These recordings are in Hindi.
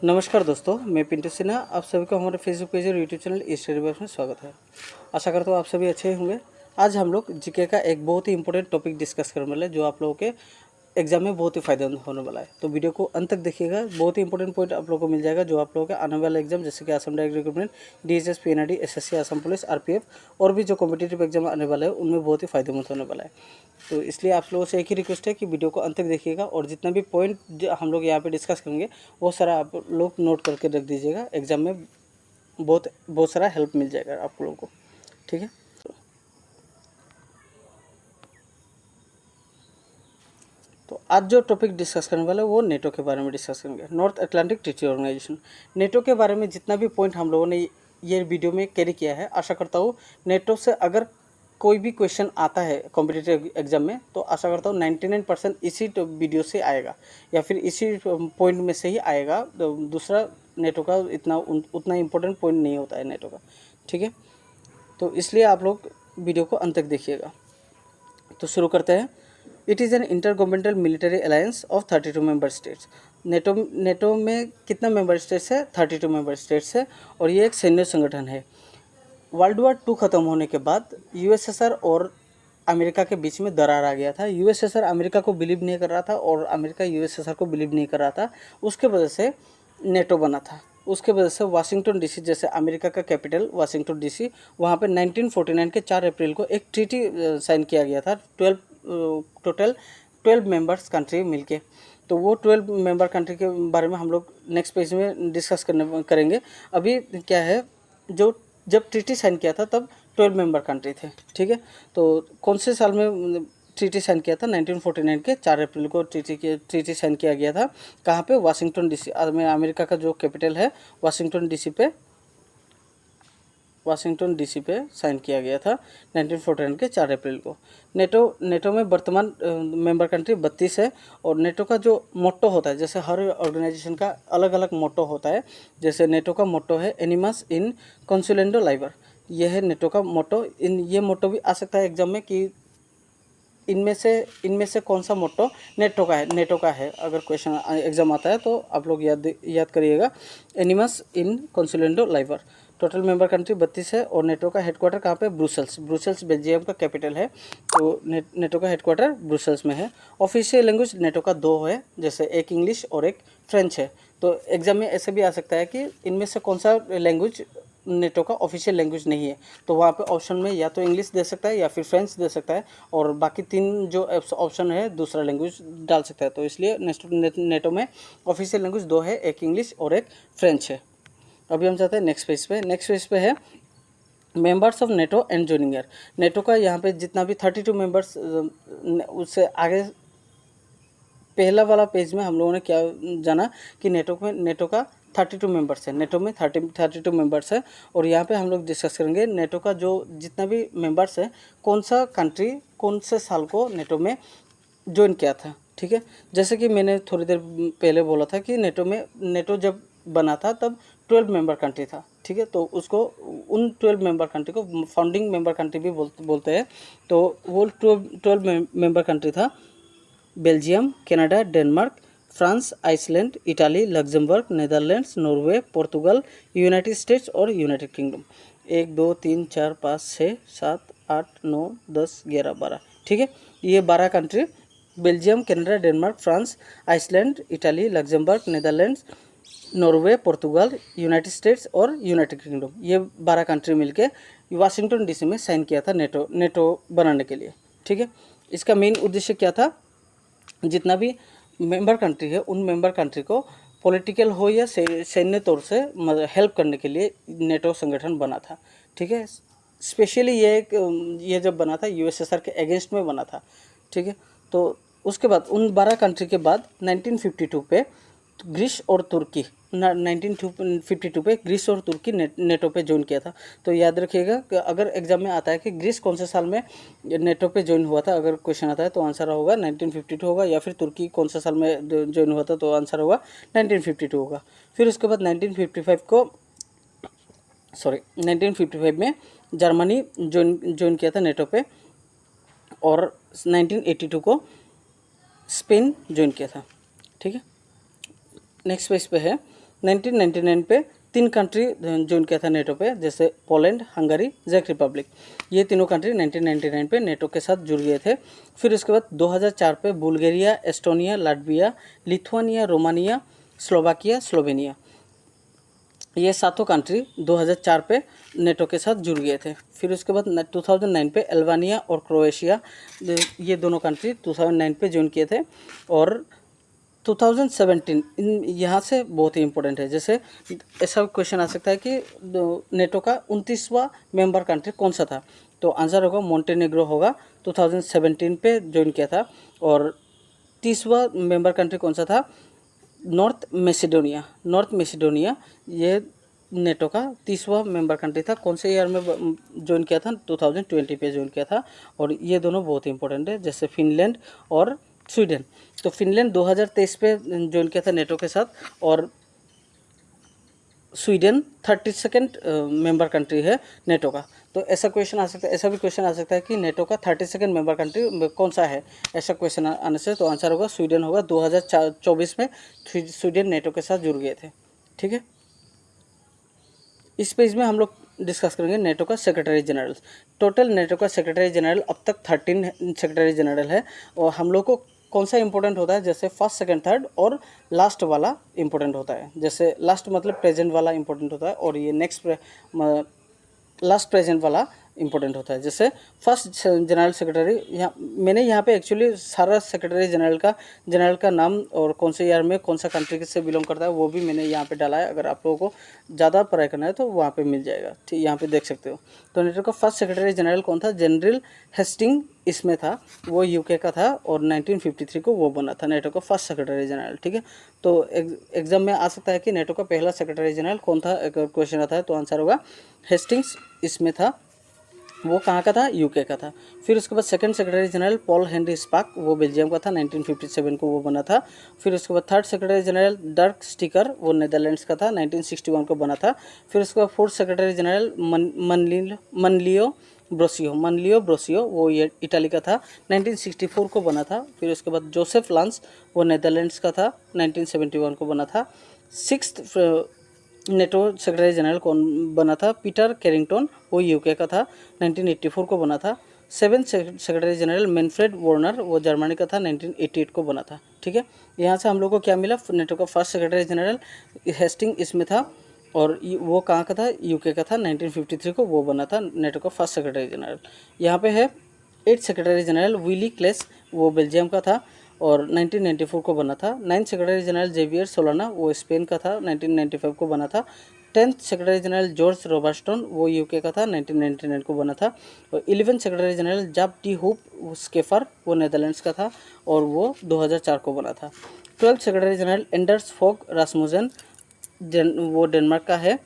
नमस्कार दोस्तों, मैं पिंटू सिन्हा। आप सभी को हमारे फेसबुक पेज और यूट्यूब चैनल स्टडी बॉक्स में स्वागत है। आशा करता हूँ आप सभी अच्छे होंगे। आज हम लोग जीके का एक बहुत ही इंपॉर्टेंट टॉपिक डिस्कस करने वाले हैं, जो आप लोगों के एग्जाम में बहुत ही फायदेमंद होने वाला है। तो वीडियो को अंत तक देखिएगा, बहुत ही इंपॉर्टेंट पॉइंट आप लोगों को मिल जाएगा, जो आप लोगों के आने वाले एग्जाम जैसे कि Assam direct recruitment, DHS, PNRD, SSC, Assam police, RPF और भी जो कॉम्पिटिटिव एग्जाम आने वाला है उनमें बहुत ही फायदेमंद होने वाला है। तो इसलिए आप लोगों से एक ही रिक्वेस्ट है कि वीडियो को अंत तक देखिएगा और जितना भी पॉइंट हम लोग यहाँ पे डिस्कस करेंगे वो सारा आप लोग नोट करके रख दीजिएगा। एग्जाम में बहुत सारा हेल्प मिल जाएगा आप लोगों को, ठीक है। तो आज जो टॉपिक डिस्कस करने वाला है वो नेटो के बारे में डिस्कस करेंगे, North Atlantic Treaty Organization. NATO के बारे में जितना भी पॉइंट हम लोगों ने ये वीडियो में कैरी किया है, आशा करता हूँ नेटो से अगर कोई भी क्वेश्चन आता है कॉम्पिटिटिव एग्जाम में तो आशा करता हूँ 99% इसी वीडियो से आएगा या फिर इसी पॉइंट में से ही आएगा। दूसरा नेटो का उतना इम्पोर्टेंट पॉइंट नहीं होता है नेटो का, ठीक है। तो इसलिए आप लोग वीडियो को अंत तक देखिएगा। तो शुरू करते हैं। It is an inter governmental military alliance of 32 member states. NATO में कितना मेंबर स्टेट्स है? 32 मेंबर स्टेट्स है और ये एक सैन्य संगठन है। वर्ल्ड वॉर 2 ख़त्म होने के बाद यूएसएसआर और अमेरिका के बीच में दरार आ गया था। यूएसएसआर अमेरिका को बिलीव नहीं कर रहा था और अमेरिका यूएसएसआर को बिलीव नहीं कर रहा था। उसके वजह से नेटो बना था। उसके वजह से वाशिंगटन डीसी, जैसे अमेरिका का कैपिटल वाशिंगटन डीसी, वहाँ पे 1949 के 4 अप्रैल को एक ट्रीटी साइन किया गया था। टोटल 12 मेंबर्स कंट्री मिलके। तो वो 12 मेंबर कंट्री के बारे में हम लोग नेक्स्ट पेज में डिस्कस करेंगे। अभी क्या है, जब ट्रीटी साइन किया था तब 12 मेंबर कंट्री थे, ठीक है। तो कौन से साल में ट्रीटी साइन किया था? 1949 के 4 अप्रैल को ट्रीटी साइन किया गया था। कहाँ पे? वाशिंगटन डीसी में। अमेरिका का जो कैपिटल है वाशिंगटन डीसी पे साइन किया गया था 1949 के 4 अप्रैल को। नेटो में वर्तमान मेंबर कंट्री 32 है और नेटो का जो मोट्टो होता है, जैसे हर ऑर्गेनाइजेशन का अलग अलग मोट्टो होता है। जैसे नेटो का मोट्टो है एनिमस इन कंसुलेंडो लाइबर, यह है नेटो का मोट्टो। ये मोट्टो भी आ सकता है एग्जाम में कि इनमें से कौन सा मोट्टो नेटो का है। अगर क्वेश्चन एग्जाम आता है तो आप लोग याद करिएगा, एनिमस इन कंसुलेंडो लाइबर। टोटल मेंबर कंट्री 32 है और नेटो का हेडक्वार्टर कहाँ पे? ब्रुसेल्स बेल्जियम का कैपिटल है। तो नेटो का हेडक्वार्टर ब्रुसेल्स में है। ऑफिशियल लैंग्वेज नेटो का 2 है, जैसे एक इंग्लिश और एक फ्रेंच है। तो एग्जाम में ऐसे भी आ सकता है कि इनमें से कौन सा लैंग्वेज नेटो का ऑफिशियल लैंग्वेज नहीं है। तो वहाँ पे ऑप्शन में या तो इंग्लिश दे सकता है या फिर फ्रेंच दे सकता है और बाकी 3 जो ऑप्शन है दूसरा लैंग्वेज डाल सकता है। तो इसलिए नेटो में ऑफिशियल लैंग्वेज 2 है, एक इंग्लिश और एक फ्रेंच है। अभी हम जाते हैं नेक्स्ट पेज पे है members of NATO and joining year. NATO का यहाँ पे जितना भी 32 मेंबर्स, उससे आगे पहला वाला पेज में हम लोगों ने क्या जाना कि नेटो का 32 मेंबर्स है। नेटो में 32 मेंबर्स है और यहाँ पे हम लोग डिस्कस करेंगे नेटो का जो जितना भी मेंबर्स है, कौन सा कंट्री कौन से साल को नेटो में ज्वाइन किया था, ठीक है। जैसे कि मैंने थोड़ी देर पहले बोला था कि नेटो जब बना था तब 12 मेंबर कंट्री था, ठीक है। तो उसको उन 12 मेंबर कंट्री को फाउंडिंग मेंबर कंट्री भी बोलते हैं। तो वो 12 मेंबर कंट्री था Belgium, Canada, Denmark, France, Iceland, Italy, Luxembourg, Netherlands, Norway, Portugal, United States और यूनाइटेड किंगडम। 1 2 3 4 5 6 7 8 9 10 11 12, ठीक है। ये 12 country, Belgium, Canada, Denmark, France, Iceland, Italy, Luxembourg, Netherlands, Norway, Portugal, United States और यूनाइटेड किंगडम, ये 12 कंट्री मिलके वाशिंगटन डीसी में साइन किया था नेटो बनाने के लिए, ठीक है। इसका मेन उद्देश्य क्या था? जितना भी मेंबर कंट्री है उन मेंबर कंट्री को पॉलिटिकल हो या सैन्य तौर से हेल्प करने के लिए नेटो संगठन बना था, ठीक है। स्पेशली ये जब बना था यूएसएसआर के अगेंस्ट में बना था, ठीक है। तो उसके बाद उन 12 कंट्री के बाद 1952 पे ग्रीस और तुर्की 1952 पे ग्रीस और तुर्की नेटो पे ज्वाइन किया था। तो याद रखिएगा कि अगर एग्जाम में आता है कि ग्रीस कौन से साल में नेटो पे ज्वाइन हुआ था, अगर क्वेश्चन आता है तो आंसर होगा 1952 होगा, या फिर तुर्की कौन से साल में ज्वाइन हुआ था तो आंसर होगा 1952 होगा। फिर उसके बाद 1955 में जर्मनी ज्वाइन किया था नेटो पे और 1982 को स्पेन ज्वाइन किया था, ठीक है। नेक्स्ट पेज पे है 1999 पे 3 कंट्री ज्वाइन किया था नेटो पे, जैसे पोलैंड, हंगरी, चेक रिपब्लिक। ये तीनों कंट्री 1999 पे नेटो के साथ जुड़ गए थे। फिर उसके बाद 2004 पे Bulgaria, Estonia, Latvia, Lithuania, Romania, Slovakia, Slovenia, ये सातों कंट्री 2004 पे नेटो के साथ जुड़ गए थे। फिर उसके बाद 2009 पे अल्बानिया और क्रोएशिया, ये दोनों कंट्री 2009 पे ज्वाइन किए थे। और 2017 इन यहाँ से बहुत ही इंपॉर्टेंट है, जैसे ऐसा क्वेश्चन आ सकता है कि नेटो का 29वां मेंबर कंट्री कौन सा था, तो आंसर होगा मोंटेनेग्रो होगा, 2017 पे ज्वाइन किया था। और 30वां मेंबर कंट्री कौन सा था, नॉर्थ मैसेडोनिया, ये नेटो का 30वां मेंबर कंट्री था। कौन से ईयर में ज्वाइन किया था, 2020 पे ज्वाइन किया था। और ये दोनों बहुत ही इंपॉर्टेंट है, जैसे फिनलैंड और स्वीडन। तो फिनलैंड 2023 पे ज्वाइन किया था नेटो के साथ, और स्वीडन 32nd मेंबर कंट्री है नेटो का। तो ऐसा क्वेश्चन आ सकता है, ऐसा भी क्वेश्चन आ सकता है कि नेटो का 32nd मेंबर कंट्री कौन सा है, ऐसा क्वेश्चन आने से तो आंसर होगा स्वीडन होगा। 2024 में स्वीडन नेटो के साथ जुड़ गए थे। ठीक है, इस पेज में हम लोग डिस्कस करेंगे नेटो का सेक्रेटरी जनरल। टोटल नेटो का सेक्रेटरी जनरल अब तक 13 सेक्रेटरी जनरल है। और हम लोग को कौन सा इंपॉर्टेंट होता है, जैसे फर्स्ट, सेकंड, थर्ड और लास्ट वाला इंपॉर्टेंट होता है। जैसे लास्ट मतलब प्रेजेंट वाला इंपॉर्टेंट होता है, और ये नेक्स्ट लास्ट प्रेजेंट वाला इंपॉर्टेंट होता है। जैसे फर्स्ट जनरल सेक्रेटरी, यहाँ मैंने यहाँ पे एक्चुअली सारा सेक्रेटरी जनरल का नाम और कौन से ईयर में कौन सा कंट्री से बिलोंग करता है वो भी मैंने यहाँ पे डाला है। अगर आप लोगों को ज़्यादा पढ़ाई करना है तो वहाँ पे मिल जाएगा, ठीक, यहाँ पे देख सकते हो। तो नेटो का फर्स्ट सेक्रेटरी जनरल कौन था, जनरल हेस्टिंग इसमें था, वो यूके का था, और 1953 को वो बना था नेटो का फर्स्ट सेक्रेटरी जनरल। ठीक है, तो एग्जाम में आ सकता है कि नेटो का पहला सेक्रेटरी जनरल कौन था, अगर क्वेश्चन आता है तो आंसर होगा हेस्टिंग्स इसमें था, वो कहाँ का था, यूके का था। फिर उसके बाद second secretary general Paul Henry spark, वो बेल्जियम का था, 1957 को वो बना था। फिर उसके बाद थर्ड सेक्रेटरी जनरल डर्क स्टिकर, वो नेदरलैंड्स का था, 1961 को बना था। फिर उसके बाद फोर्थ सेक्रेटरी जनरल मनलियो ब्रोसियो, वो ये इटाली का था, 1964 को बना था। फिर उसके बाद जोसेफ लांस, वो नेदरलैंड्स का था, 1971 को बना था। सिक्स्थ नेटो सेक्रेटरी जनरल कौन बना था, पीटर कैरिंगटन, वो यूके का था, 1984 को बना था। Seventh secretary general Manfred Warner, वो जर्मनी का था, 1988 को बना था। ठीक है, यहाँ से हम लोग को क्या मिला, नेटो का फर्स्ट सेक्रेटरी जनरल हेस्टिंग इसमें था, और वो कहाँ का था, यूके का था, 1953 को वो बना था नेटो का फर्स्ट सेक्रेटरी जनरल। यहाँ पे है eighth secretary general Willy Claes, वो बेल्जियम का था और 1994 को बना था। Ninth secretary general Javier Solana, वो स्पेन का था, 1995 को बना था। 10th secretary general George Robertson, वो यूके का था, 1999 को बना था। और 11th secretary general Jaap de Hoop Scheffer, वो नेदरलैंड्स का था और वो 2004 को बना था। 12th secretary general Anders Fogh Rasmussen, वो डेनमार्क का है,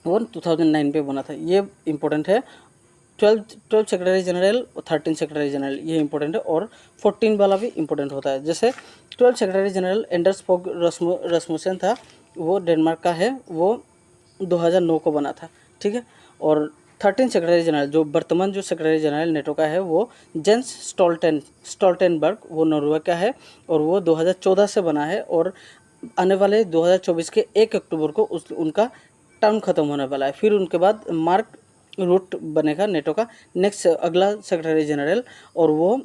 वो 2009 पे बना था। ये इंपॉर्टेंट है। 12 सेक्रेटरी जनरल, 13 सेक्रेटरी जनरल, ये इंपॉर्टेंट है। और 14 वाला भी इंपॉर्टेंट होता है। जैसे 12 सेक्रेटरी जनरल एंडर्स फोग रासमुसन था, वो डेनमार्क का है, वो 2009 को बना था। ठीक है, और 13 सेक्रेटरी जनरल, जो वर्तमान जो सेक्रेटरी जनरल नेटो का है, वो जेंस स्टोल्टेनबर्ग, वो नॉर्वे का है और वो 2014 से बना है। और आने वाले 2024 के 1 अक्टूबर को उनका टर्म खत्म होने वाला है। फिर उनके बाद मार्क रूट बनेगा नेटो का नेक्स्ट अगला सेक्रेटरी जनरल, और वो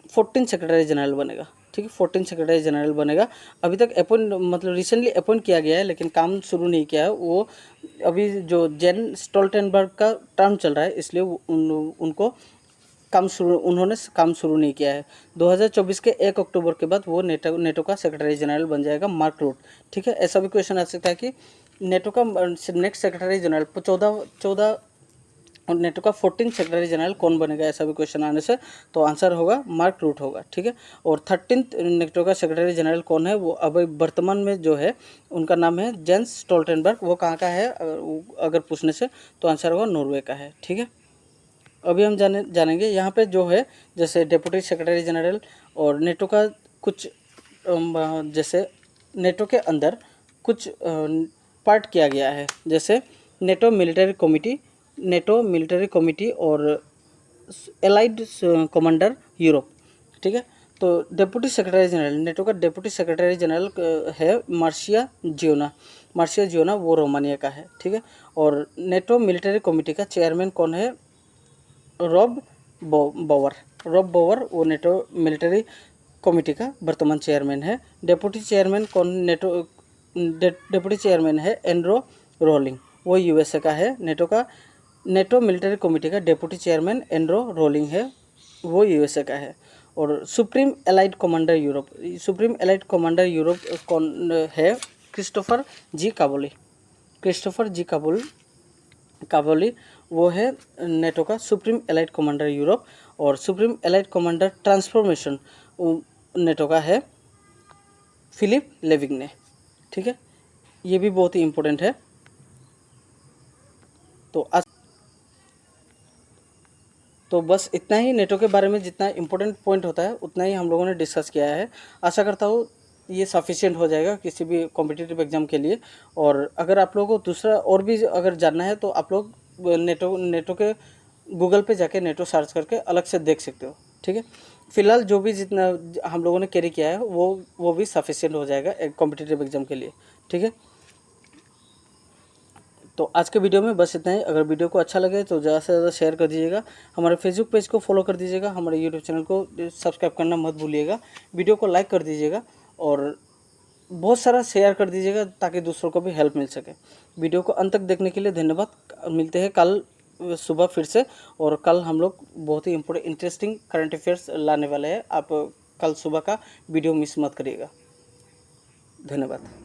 14 सेक्रेटरी जनरल बनेगा। ठीक है, 14 सेक्रेटरी जनरल बनेगा। अभी तक अपॉइंट मतलब रिसेंटली अपॉइंट किया गया है, लेकिन काम शुरू नहीं किया है। वो अभी जो जेन स्टोल्टेनबर्ग का टर्म चल रहा है, इसलिए उनको उन्होंने काम शुरू नहीं किया है। 2024 के 1 अक्टूबर के बाद वो नेटो का सेक्रेटरी जनरल बन जाएगा मार्क रूट। ठीक है, ऐसा भी क्वेश्चन आ सकता है कि नेटो का नेक्स्ट सेक्रेटरी जनरल 14 और नेटो का 14 सेक्रेटरी जनरल कौन बनेगा, ऐसा भी क्वेश्चन आने से तो आंसर होगा मार्क रूट होगा। ठीक है, और 13th नेटो का सेक्रेटरी जनरल कौन है, वो अभी वर्तमान में जो है उनका नाम है जेंस स्टोल्टेनबर्ग, वो कहाँ का है अगर पूछने से तो आंसर होगा नॉर्वे का है। ठीक है, अभी हम जानेंगे यहाँ पे जो है, जैसे डेप्यूटी सेक्रेटरी जनरल और नेटो का कुछ जैसे नेटो के अंदर कुछ पार्ट किया गया है, जैसे नेटो मिलिट्री कमिटी और एलाइड कमांडर यूरोप। ठीक है, तो डेप्यूटी सेक्रेटरी जनरल, नेटो का डेप्यूटी सेक्रेटरी जनरल है मार्सिया जियोना। मार्सिया जियोना वो रोमानिया का है, ठीक है। और नेटो मिलिट्री कमेटी का चेयरमैन कौन है? रॉब बोवर। रॉब बोवर वो नेटो मिलिट्री कमेटी का वर्तमान चेयरमैन है। डेप्यूटी चेयरमैन कौन नेटो डेप्यूटी चेयरमैन है एनरो रोलिंग, वो यूएसए का है। नेटो मिलिट्री कमेटी का डेप्यूटी चेयरमैन एनरो रोलिंग है, वो यूएसए का है। और सुप्रीम एलाइड कमांडर यूरोप कौन है? क्रिस्टोफर जी काबोली। क्रिस्टोफर जी काबोली वो है नेटो का सुप्रीम एलाइड कमांडर यूरोप। और supreme allied commander transformation NATO का है फिलिप लेविग्ने, ठीक है। ये भी बहुत ही इम्पोर्टेंट है। तो बस इतना ही नेटो के बारे में, जितना इम्पोर्टेंट पॉइंट होता है उतना ही हम लोगों ने डिस्कस किया है। आशा करता हूँ ये सफिशिएंट हो जाएगा किसी भी कॉम्पिटिटिव एग्जाम के लिए। और अगर आप लोगों को दूसरा और भी अगर जानना है तो आप लोग नेटो के गूगल पे जाके नेटो सर्च करके अलग से देख सकते हो, ठीक है। फिलहाल जो भी जितना हम लोगों ने कैरी किया है वो भी सफिशिएंट हो जाएगा एक कॉम्पिटिटिव एग्जाम के लिए, ठीक है। तो आज के वीडियो में बस इतना ही। अगर वीडियो को अच्छा लगे तो ज़्यादा से ज़्यादा शेयर कर दीजिएगा, हमारे फेसबुक पेज को फॉलो कर दीजिएगा, हमारे यूट्यूब चैनल को सब्सक्राइब करना मत भूलिएगा, वीडियो को लाइक कर दीजिएगा और बहुत सारा शेयर कर दीजिएगा ताकि दूसरों को भी हेल्प मिल सके। वीडियो को अंत तक देखने के लिए धन्यवाद। मिलते हैं कल सुबह फिर से, और कल हम लोग बहुत ही इंटरेस्टिंग करंट अफेयर्स लाने वाले हैं। आप कल सुबह का वीडियो मिस मत करिएगा। धन्यवाद।